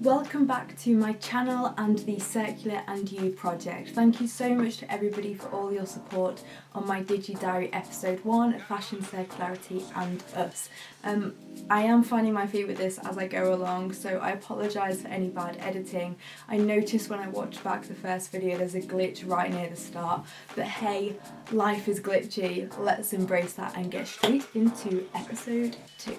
Welcome back to my channel and the Circular and You project. Thank you so much to everybody for all your support on my Digi-Diary episode 1, Fashion, Circularity and Us. I am finding my feet with this as I go along, so I apologise for any bad editing. I noticed when I watched back the first video there's a glitch right near the start, but hey, life is glitchy, let's embrace that and get straight into episode 2.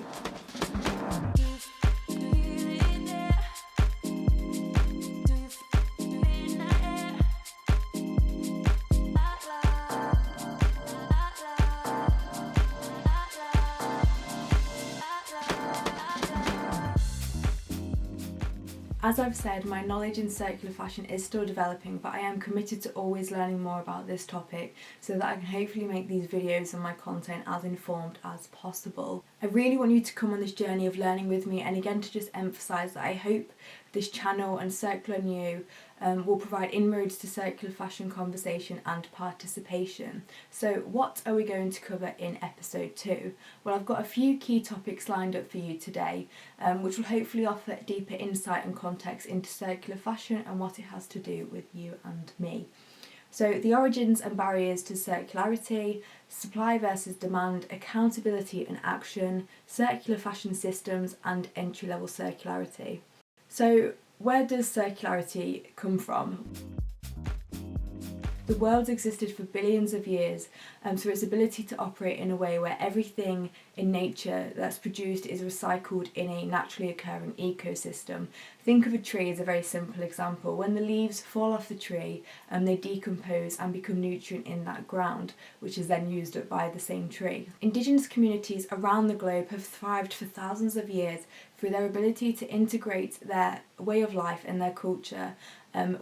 As I've said, my knowledge in circular fashion is still developing, but I am committed to always learning more about this topic so that I can hopefully make these videos and my content as informed as possible. I really want you to come on this journey of learning with me, and again to just emphasise that I hope this channel and Circular and You will provide inroads to circular fashion conversation and participation. So what are we going to cover in episode 2? Well, I've got a few key topics lined up for you today, which will hopefully offer deeper insight and context into circular fashion and what it has to do with you and me. So the origins and barriers to circularity, supply versus demand, accountability and action, circular fashion systems and entry-level circularity. So where does circularity come from? The world's existed for billions of years through its ability to operate in a way where everything in nature that's produced is recycled in a naturally occurring ecosystem. Think of a tree as a very simple example. When the leaves fall off the tree, they decompose and become nutrient in that ground, which is then used up by the same tree. Indigenous communities around the globe have thrived for thousands of years through their ability to integrate their way of life and their culture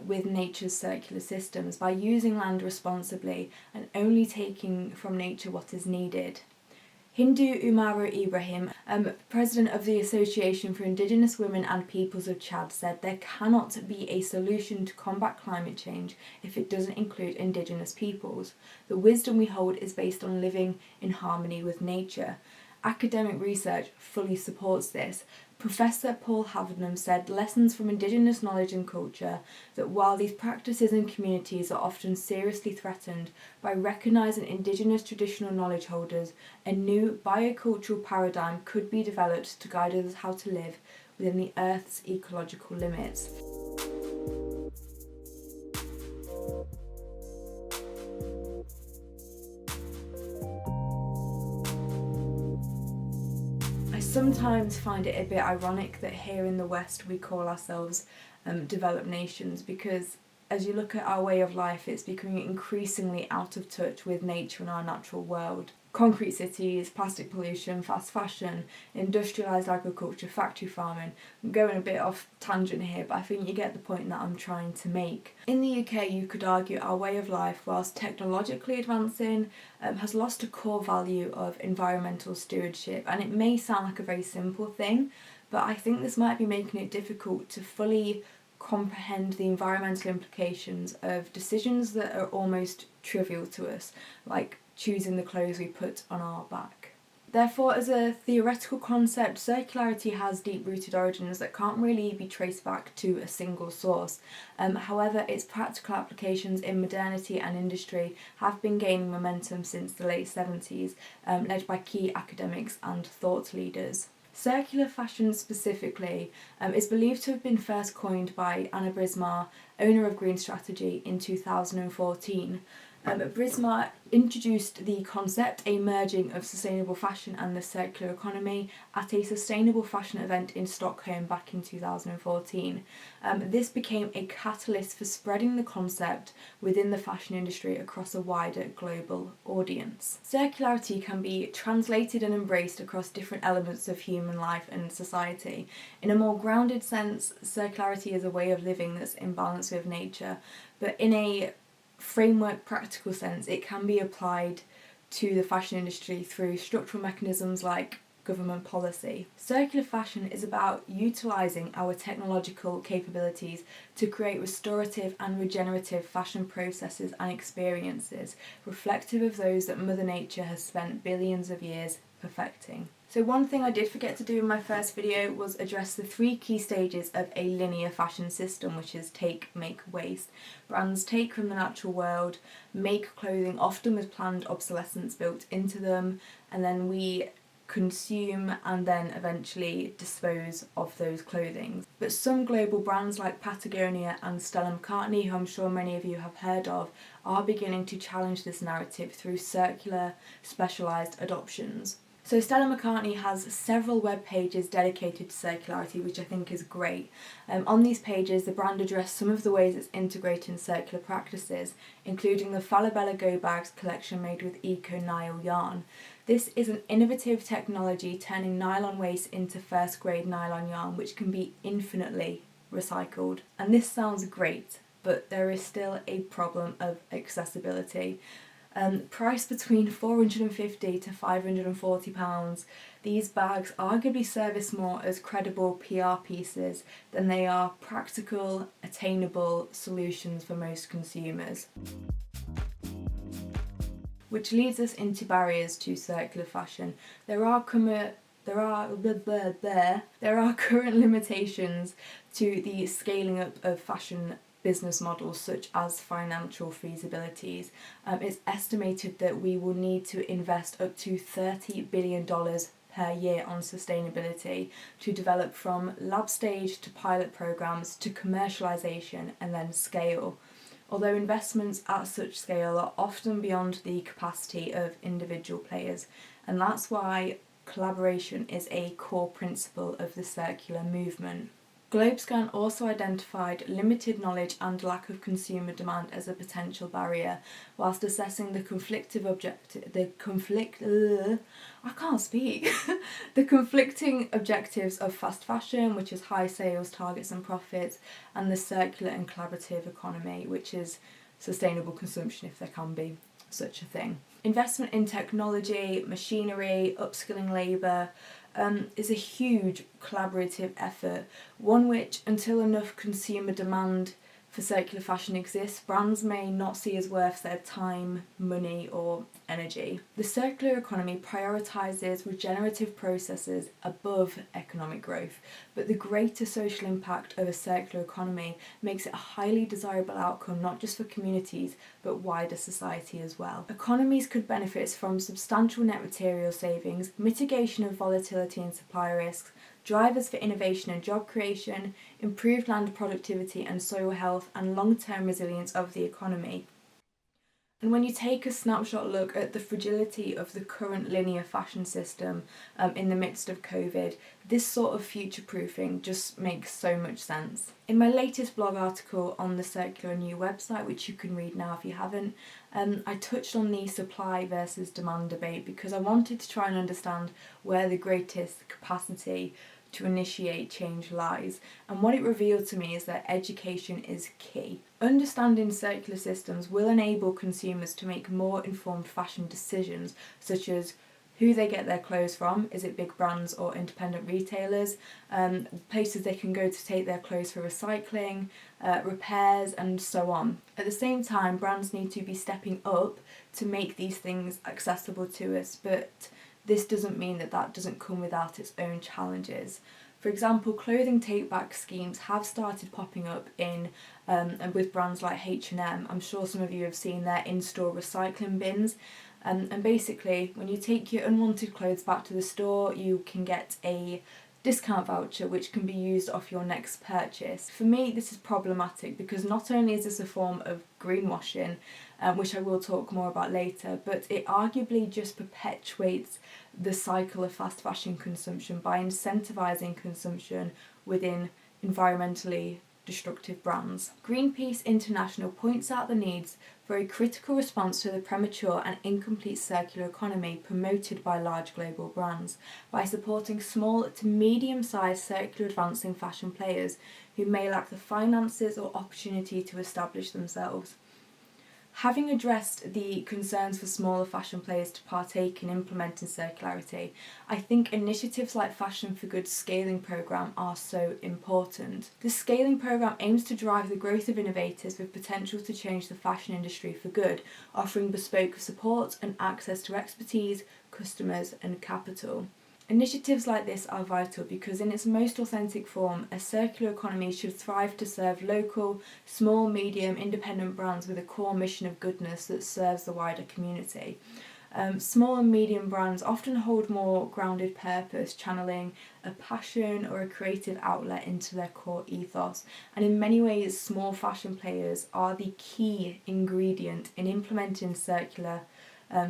with nature's circular systems by using land responsibly and only taking from nature what is needed. Hindu Umaru Ibrahim, president of the Association for Indigenous Women and Peoples of Chad, said there cannot be a solution to combat climate change if it doesn't include Indigenous peoples. The wisdom we hold is based on living in harmony with nature. Academic research fully supports this. Professor Paul Havnam said lessons from Indigenous knowledge and culture that while these practices and communities are often seriously threatened, by recognising Indigenous traditional knowledge holders, a new biocultural paradigm could be developed to guide us how to live within the Earth's ecological limits. I sometimes find it a bit ironic that here in the West we call ourselves developed nations, because as you look at our way of life, it's becoming increasingly out of touch with nature and our natural world. Concrete cities, plastic pollution, fast fashion, industrialised agriculture, factory farming. I'm going a bit off tangent here, but I think you get the point that I'm trying to make. In the UK, you could argue our way of life, whilst technologically advancing, has lost a core value of environmental stewardship. And it may sound like a very simple thing, but I think this might be making it difficult to fully comprehend the environmental implications of decisions that are almost trivial to us, like choosing the clothes we put on our back. Therefore, as a theoretical concept, circularity has deep-rooted origins that can't really be traced back to a single source. However, its practical applications in modernity and industry have been gaining momentum since the late 70s, led by key academics and thought leaders. Circular fashion specifically is believed to have been first coined by Anna Brismar, owner of Green Strategy, in 2014. Brismar introduced the concept, a merging of sustainable fashion and the circular economy, at a sustainable fashion event in Stockholm back in 2014. This became a catalyst for spreading the concept within the fashion industry across a wider global audience. Circularity can be translated and embraced across different elements of human life and society. In a more grounded sense, circularity is a way of living that's in balance with nature, but in a framework practical sense, it can be applied to the fashion industry through structural mechanisms like government policy. Circular fashion is about utilising our technological capabilities to create restorative and regenerative fashion processes and experiences reflective of those that Mother Nature has spent billions of years perfecting. So one thing I did forget to do in my first video was address the 3 key stages of a linear fashion system, which is take, make, waste. Brands take from the natural world, make clothing often with planned obsolescence built into them, and then we consume and then eventually dispose of those clothing. But some global brands like Patagonia and Stella McCartney, who I'm sure many of you have heard of, are beginning to challenge this narrative through circular, specialised adoptions. So Stella McCartney has several web pages dedicated to circularity, which I think is great. On these pages, the brand addressed some of the ways it's integrating circular practices, including the Falabella Go Bags collection made with Eco-Nile yarn. This is an innovative technology turning nylon waste into first-grade nylon yarn, which can be infinitely recycled. And this sounds great, but there is still a problem of accessibility. Priced between £450 to £540, these bags arguably service more as credible PR pieces than they are practical, attainable solutions for most consumers. Which leads us into barriers to circular fashion. There are current limitations to the scaling up of fashion business models, such as financial feasibilities. It's estimated that we will need to invest up to $30 billion per year on sustainability to develop from lab stage to pilot programs to commercialisation and then scale. Although investments at such scale are often beyond the capacity of individual players, and that's why collaboration is a core principle of the circular movement. Globescan also identified limited knowledge and lack of consumer demand as a potential barrier, whilst assessing the conflicting objectives of fast fashion, which is high sales targets and profits, and the circular and collaborative economy, which is sustainable consumption, if there can be such a thing. Investment in technology, machinery, upskilling labour, is a huge collaborative effort, one which, until enough consumer demand for circular fashion exists, brands may not see as worth their time, money or energy. The circular economy prioritises regenerative processes above economic growth, but the greater social impact of a circular economy makes it a highly desirable outcome not just for communities but wider society as well. Economies could benefit from substantial net material savings, mitigation of volatility and supply risks, drivers for innovation and job creation, improved land productivity and soil health, and long-term resilience of the economy. And when you take a snapshot look at the fragility of the current linear fashion system in the midst of COVID, this sort of future-proofing just makes so much sense. In my latest blog article on the Circular New website, which you can read now if you haven't, I touched on the supply versus demand debate because I wanted to try and understand where the greatest capacity to initiate change lies, and what it revealed to me is that education is key. Understanding circular systems will enable consumers to make more informed fashion decisions, such as who they get their clothes from, is it big brands or independent retailers, places they can go to take their clothes for recycling, repairs and so on. At the same time, brands need to be stepping up to make these things accessible to us, but this doesn't mean that that doesn't come without its own challenges. For example, clothing take-back schemes have started popping up in and with brands like H&M. I'm sure some of you have seen their in-store recycling bins. And basically, when you take your unwanted clothes back to the store, you can get a discount voucher which can be used off your next purchase. For me, this is problematic because not only is this a form of greenwashing, which I will talk more about later, but it arguably just perpetuates the cycle of fast fashion consumption by incentivising consumption within environmentally destructive brands. Greenpeace International points out the needs for a critical response to the premature and incomplete circular economy promoted by large global brands by supporting small to medium-sized circular advancing fashion players who may lack the finances or opportunity to establish themselves. Having addressed the concerns for smaller fashion players to partake in implementing circularity, I think initiatives like Fashion for Good's scaling programme are so important. The scaling programme aims to drive the growth of innovators with potential to change the fashion industry for good, offering bespoke support and access to expertise, customers and capital. Initiatives like this are vital because in its most authentic form, a circular economy should thrive to serve local, small, medium, independent brands with a core mission of goodness that serves the wider community. Small and medium brands often hold more grounded purpose, channeling a passion or a creative outlet into their core ethos. And in many ways, small fashion players are the key ingredient in implementing circular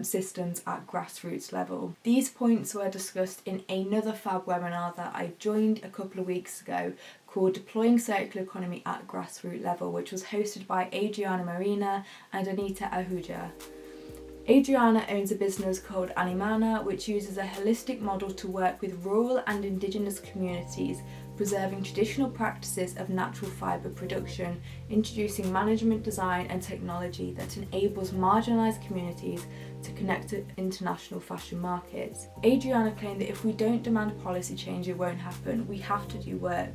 systems at grassroots level. These points were discussed in another fab webinar that I joined a couple of weeks ago called Deploying Circular Economy at Grassroots Level, which was hosted by Adriana Marina and Anita Ahuja. Adriana owns a business called Animana, which uses a holistic model to work with rural and indigenous communities, preserving traditional practices of natural fibre production, introducing management design and technology that enables marginalised communities to connect to international fashion markets. Adriana claimed that if we don't demand policy change, it won't happen. We have to do work.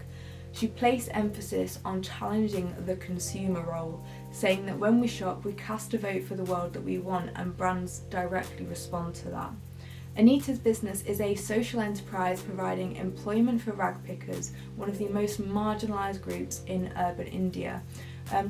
She placed emphasis on challenging the consumer role, saying that when we shop, we cast a vote for the world that we want and brands directly respond to that. Anita's business is a social enterprise providing employment for rag pickers, one of the most marginalised groups in urban India,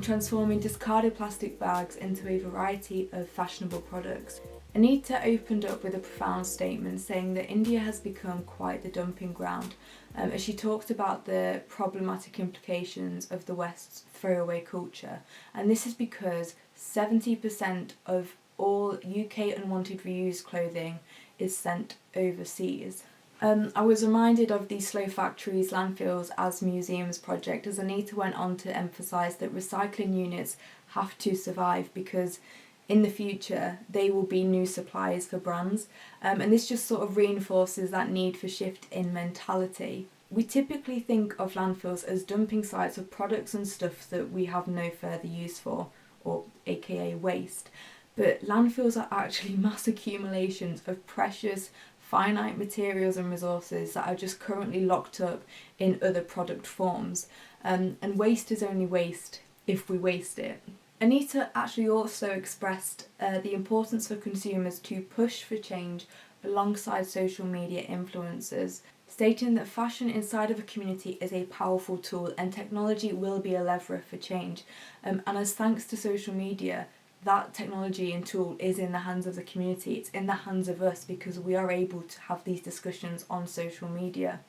transforming discarded plastic bags into a variety of fashionable products. Anita opened up with a profound statement saying that India has become quite the dumping ground, as she talked about the problematic implications of the West's throwaway culture. And this is because 70% of all UK unwanted reused clothing is sent overseas. I was reminded of the Slow Factories Landfills as Museums project, as Anita went on to emphasise that recycling units have to survive because in the future they will be new suppliers for brands, and this just sort of reinforces that need for shift in mentality. We typically think of landfills as dumping sites of products and stuff that we have no further use for, or aka waste, but landfills are actually mass accumulations of precious finite materials and resources that are just currently locked up in other product forms, and waste is only waste if we waste it. Anita actually also expressed the importance for consumers to push for change alongside social media influencers, stating that fashion inside of a community is a powerful tool and technology will be a lever for change. And as thanks to social media, that technology and tool is in the hands of the community. It's in the hands of us because we are able to have these discussions on social media.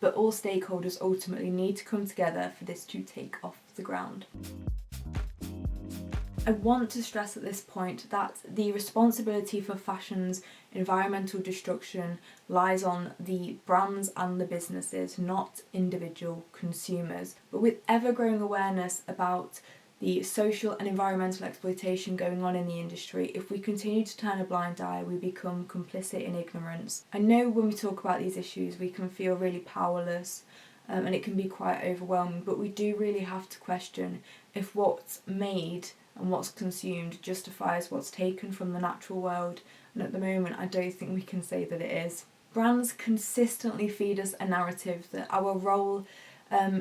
But all stakeholders ultimately need to come together for this to take off the ground. I want to stress at this point that the responsibility for fashion's environmental destruction lies on the brands and the businesses, not individual consumers. But with ever-growing awareness about the social and environmental exploitation going on in the industry, if we continue to turn a blind eye, we become complicit in ignorance. I know when we talk about these issues, we can feel really powerless, and it can be quite overwhelming, but we do really have to question if what's made and what's consumed justifies what's taken from the natural world, and at the moment I don't think we can say that it is. Brands consistently feed us a narrative that our role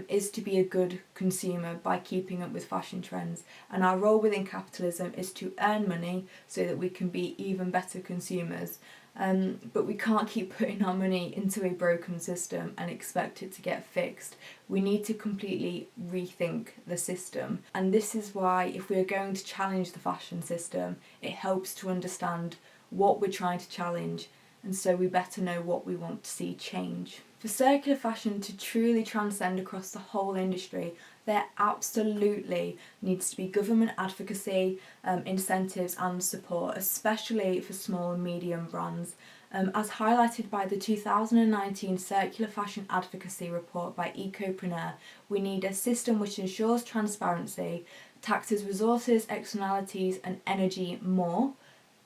is to be a good consumer by keeping up with fashion trends, and our role within capitalism is to earn money so that we can be even better consumers. But we can't keep putting our money into a broken system and expect it to get fixed. We need to completely rethink the system, and this is why if we're going to challenge the fashion system, it helps to understand what we're trying to challenge, and so we better know what we want to see change. For circular fashion to truly transcend across the whole industry, there absolutely needs to be government advocacy, incentives and support, especially for small and medium brands. As highlighted by the 2019 Circular Fashion Advocacy Report by Ecopreneur, we need a system which ensures transparency, taxes resources, externalities and energy more,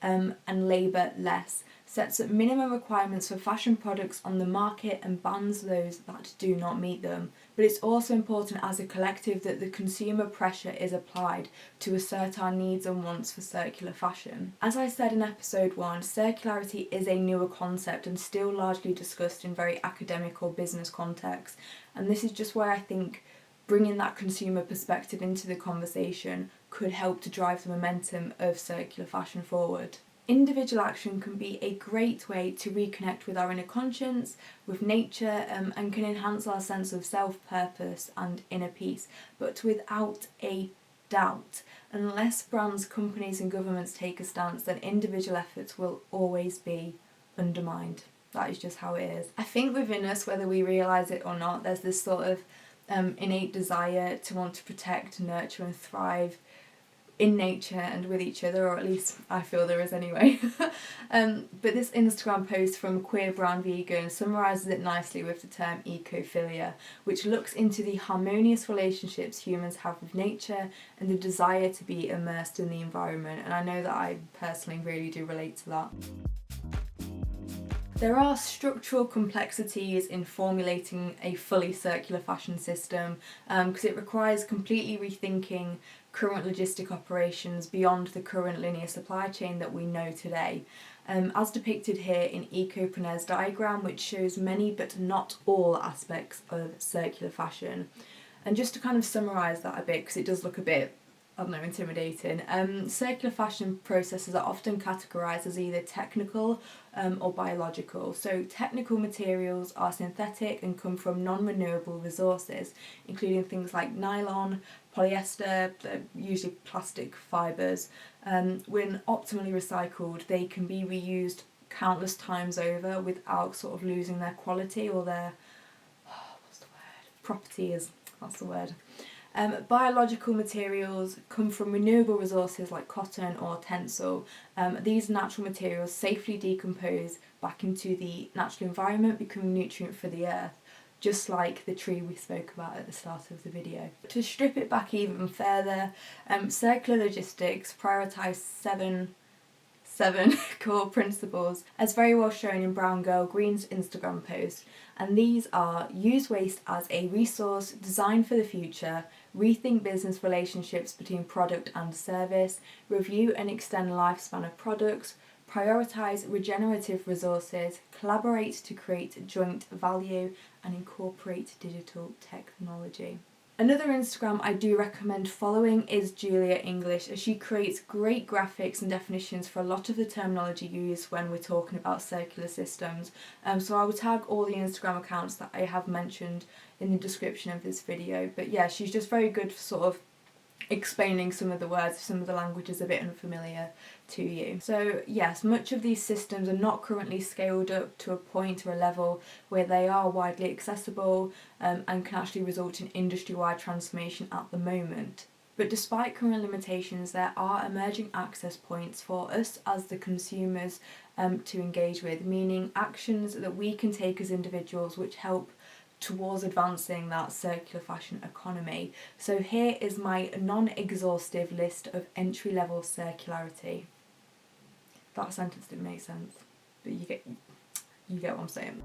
and labour less, sets up minimum requirements for fashion products on the market and bans those that do not meet them. but it's also important as a collective that the consumer pressure is applied to assert our needs and wants for circular fashion. As I said in episode 1, circularity is a newer concept and still largely discussed in very academic or business contexts, and this is just where I think bringing that consumer perspective into the conversation could help to drive the momentum of circular fashion forward. Individual action can be a great way to reconnect with our inner conscience, with nature, and can enhance our sense of self-purpose and inner peace. But without a doubt, unless brands, companies and governments take a stance, then individual efforts will always be undermined. That is just how it is. I think within us, whether we realise it or not, there's this sort of innate desire to want to protect, nurture and thrive in nature and with each other, or at least I feel there is anyway. But this Instagram post from Queer Brown Vegan summarises it nicely with the term ecophilia, which looks into the harmonious relationships humans have with nature and the desire to be immersed in the environment, and I know that I personally really do relate to that. There are structural complexities in formulating a fully circular fashion system because it requires completely rethinking current logistic operations beyond the current linear supply chain that we know today. As depicted here in Ecopreneur's diagram, which shows many but not all aspects of circular fashion. And just to kind of summarise that a bit, because it does look a bit, I don't know, intimidating. Circular fashion processes are often categorised as either technical or biological. So technical materials are synthetic and come from non-renewable resources, including things like nylon, polyester, usually plastic fibres. When optimally recycled, they can be reused countless times over without sort of losing their quality or their, properties, that's the word. Biological materials come from renewable resources like cotton or tencel. These natural materials safely decompose back into the natural environment, becoming nutrient for the earth, just like the tree we spoke about at the start of the video. To strip it back even further, circular logistics prioritise seven core principles, as very well shown in Brown Girl Green's Instagram post, and these are: use waste as a resource, design for the future, rethink business relationships between product and service, review and extend lifespan of products, prioritise regenerative resources, collaborate to create joint value, and incorporate digital technology. Another Instagram I do recommend following is Julia English, as she creates great graphics and definitions for a lot of the terminology used when we're talking about circular systems. So I will tag all the Instagram accounts that I have mentioned in the description of this video. But yeah, she's just very good for sort of explaining some of the words if some of the language is a bit unfamiliar to you. So yes, much of these systems are not currently scaled up to a point or a level where they are widely accessible and can actually result in industry-wide transformation at the moment. But despite current limitations, there are emerging access points for us as the consumers to engage with, meaning actions that we can take as individuals which help towards advancing that circular fashion economy. So here is my non-exhaustive list of entry-level circularity. That sentence didn't make sense, but you get what I'm saying.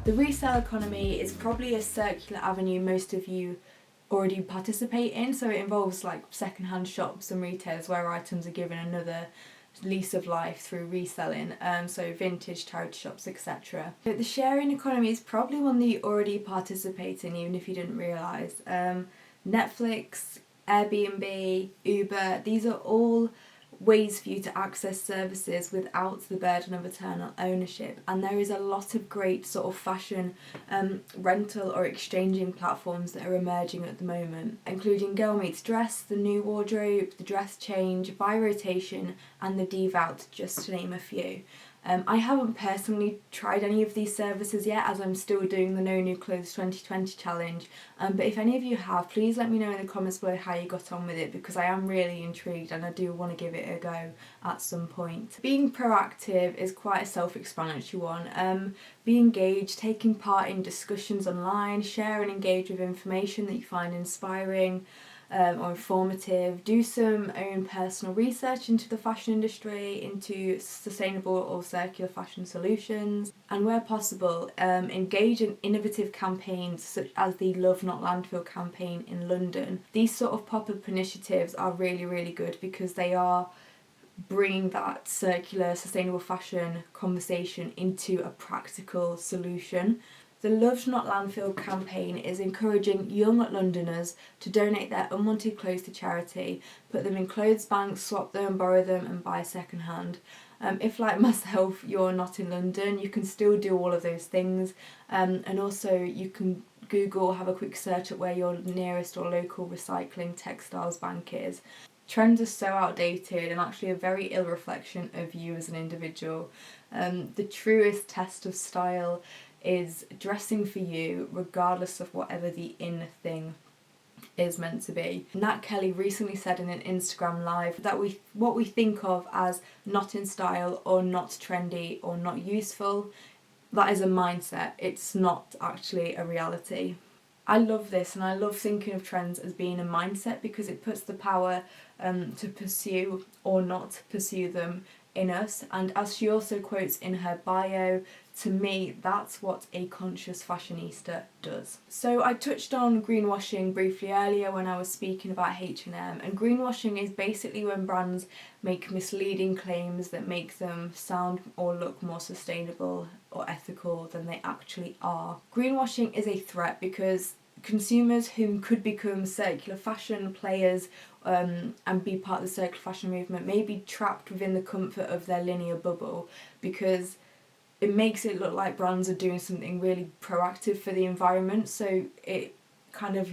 The resale economy is probably a circular avenue most of you already participate in, so it involves like second-hand shops and retailers where items are given another lease of life through reselling, so vintage, charity shops, etc. But the sharing economy is probably one that you already participate in, even if you didn't realise. Netflix, Airbnb, Uber, these are all ways for you to access services without the burden of eternal ownership, and there is a lot of great sort of fashion rental or exchanging platforms that are emerging at the moment, including Girl Meets Dress, The New Wardrobe, The Dress Change, By Rotation and The Devout, just to name a few. I haven't personally tried any of these services yet, as I'm still doing the No New Clothes 2020 challenge, but if any of you have, please let me know in the comments below how you got on with it, because I am really intrigued and I do want to give it a go at some point. Being proactive is quite a self-explanatory one. Be engaged, taking part in discussions online, share and engage with information that you find inspiring. or informative. Do some own personal research into the fashion industry, into sustainable or circular fashion solutions, and where possible, engage in innovative campaigns such as the Love Not Landfill campaign in London. These sort of pop-up initiatives are really, really good because they are bringing that circular, sustainable fashion conversation into a practical solution. The Love Not Landfill campaign is encouraging young Londoners to donate their unwanted clothes to charity, put them in clothes banks, swap them, borrow them and buy second hand. If, like myself, you're not in London, you can still do all of those things, and also you can Google, have a quick search at where your nearest or local recycling textiles bank is. Trends are so outdated and actually a very ill reflection of you as an individual. The truest test of style is dressing for you regardless of whatever the in thing is meant to be. Nat Kelly recently said in an Instagram live that what we think of as not in style or not trendy or not useful, that is a mindset. It's not actually a reality. I love this, and I love thinking of trends as being a mindset because it puts the power to pursue or not pursue them in us. And as she also quotes in her bio, to me, that's what a conscious fashionista does. So I touched on greenwashing briefly earlier when I was speaking about H&M, and greenwashing is basically when brands make misleading claims that make them sound or look more sustainable or ethical than they actually are. Greenwashing is a threat because consumers who could become circular fashion players and be part of the circular fashion movement may be trapped within the comfort of their linear bubble, because it makes it look like brands are doing something really proactive for the environment, so it kind of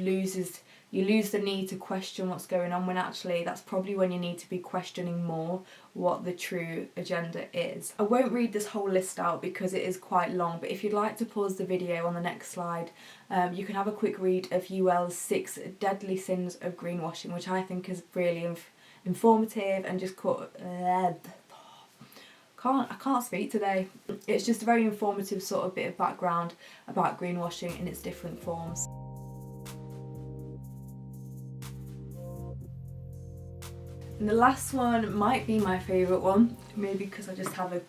you lose the need to question what's going on, when actually that's probably when you need to be questioning more what the true agenda is. I won't read this whole list out because it is quite long, but if you'd like to pause the video on the next slide, you can have a quick read of UL's 6 Deadly Sins of Greenwashing, which I think is really informative and just I can't speak today. It's just a very informative sort of bit of background about greenwashing in its different forms. And the last one might be my favourite one, maybe because I just have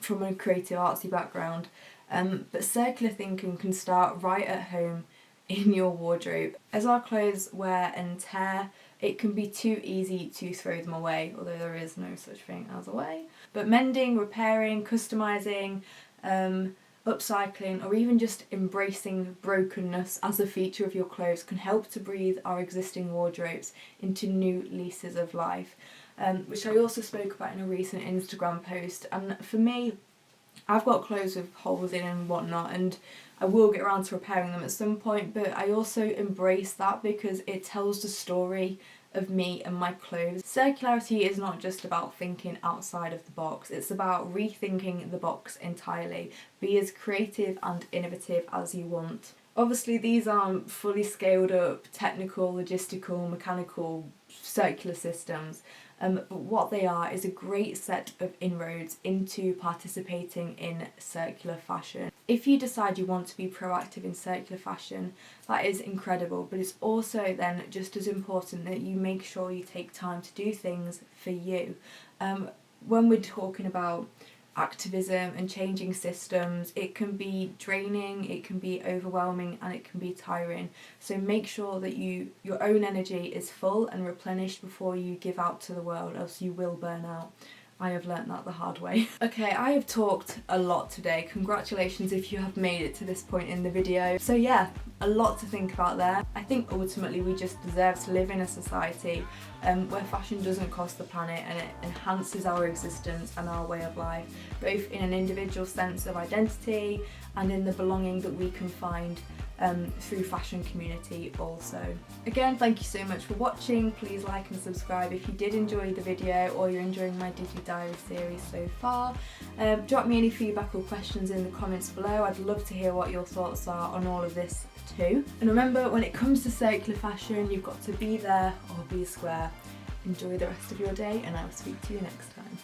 from a creative artsy background, but circular thinking can start right at home in your wardrobe. As our clothes wear and tear, it can be too easy to throw them away, although there is no such thing as away. But mending, repairing, customising, upcycling, or even just embracing brokenness as a feature of your clothes can help to breathe our existing wardrobes into new leases of life, which I also spoke about in a recent Instagram post. And for me, I've got clothes with holes in and whatnot, and I will get around to repairing them at some point, but I also embrace that because it tells the story of me and my clothes. Circularity is not just about thinking outside of the box, it's about rethinking the box entirely. Be as creative and innovative as you want. Obviously these aren't fully scaled up technical, logistical, mechanical, circular systems, but what they are is a great set of inroads into participating in circular fashion. If you decide you want to be proactive in circular fashion, that is incredible, but it's also then just as important that you make sure you take time to do things for you. When we're talking about activism and changing systems, it can be draining, it can be overwhelming, and it can be tiring. So make sure that your own energy is full and replenished before you give out to the world, else you will burn out. I have learnt that the hard way. Okay, I have talked a lot today. Congratulations if you have made it to this point in the video. So yeah, a lot to think about there. I think ultimately we just deserve to live in a society where fashion doesn't cost the planet and it enhances our existence and our way of life, both in an individual sense of identity and in the belonging that we can find through fashion community also. Again, thank you so much for watching. Please like and subscribe if you did enjoy the video or you're enjoying my Digi-Diary series so far. Drop me any feedback or questions in the comments below. I'd love to hear what your thoughts are on all of this too. And remember, when it comes to circular fashion, you've got to be there or be square. Enjoy the rest of your day, and I will speak to you next time.